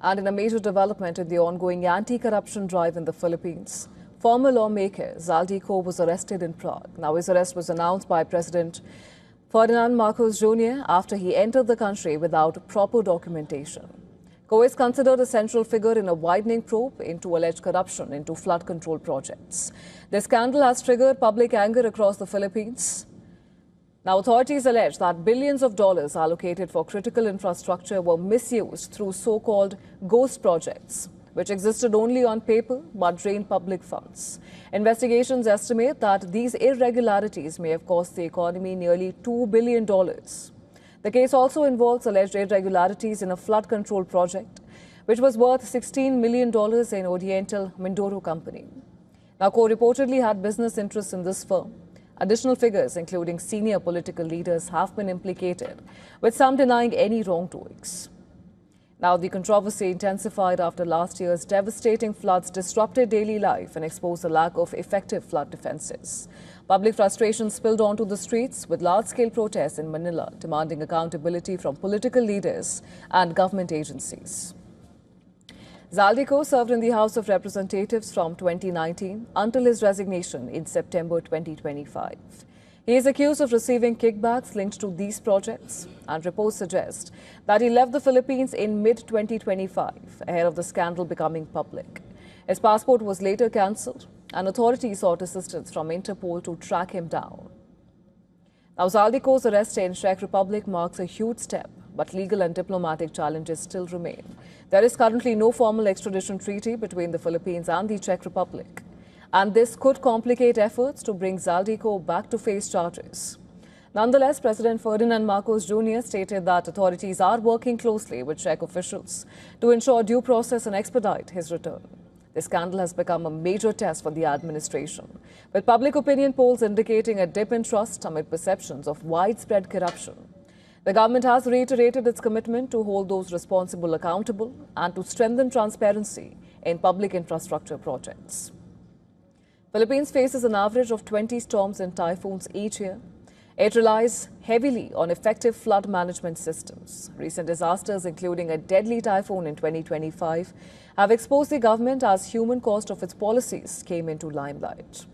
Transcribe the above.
And in a major development in the ongoing anti-corruption drive in the Philippines, former lawmaker Zaldy Co was arrested in Prague. Now his arrest was announced by President Ferdinand Marcos Jr. after he entered the country without proper documentation. Co is considered a central figure in a widening probe into alleged corruption into flood control projects. This scandal has triggered public anger across the Philippines. Now, authorities allege that billions of dollars allocated for critical infrastructure were misused through so-called ghost projects, which existed only on paper but drained public funds. Investigations estimate that these irregularities may have cost the economy nearly $2 billion. The case also involves alleged irregularities in a flood control project, which was worth $16 million in Oriental Mindoro Company. Now, Co reportedly had business interests in this firm. Additional figures, including senior political leaders, have been implicated, with some denying any wrongdoings. Now, the controversy intensified after last year's devastating floods disrupted daily life and exposed the lack of effective flood defenses. Public frustration spilled onto the streets, with large-scale protests in Manila demanding accountability from political leaders and government agencies. Zaldy Co served in the House of Representatives from 2019 until his resignation in September 2025. He is accused of receiving kickbacks linked to these projects, and reports suggest that he left the Philippines in mid-2025 ahead of the scandal becoming public. His passport was later cancelled, and authorities sought assistance from Interpol to track him down. Now, Zaldy Co's arrest in Czech Republic marks a huge step, but legal and diplomatic challenges still remain. There is currently no formal extradition treaty between the Philippines and the Czech Republic, and this could complicate efforts to bring Zaldy Co back to face charges. Nonetheless, President Ferdinand Marcos Jr. stated that authorities are working closely with Czech officials to ensure due process and expedite his return. The scandal has become a major test for the administration, with public opinion polls indicating a dip in trust amid perceptions of widespread corruption. The government has reiterated its commitment to hold those responsible accountable and to strengthen transparency in public infrastructure projects. Philippines faces an average of 20 storms and typhoons each year. It relies heavily on effective flood management systems. Recent disasters, including a deadly typhoon in 2025, have exposed the government as human cost of its policies came into limelight.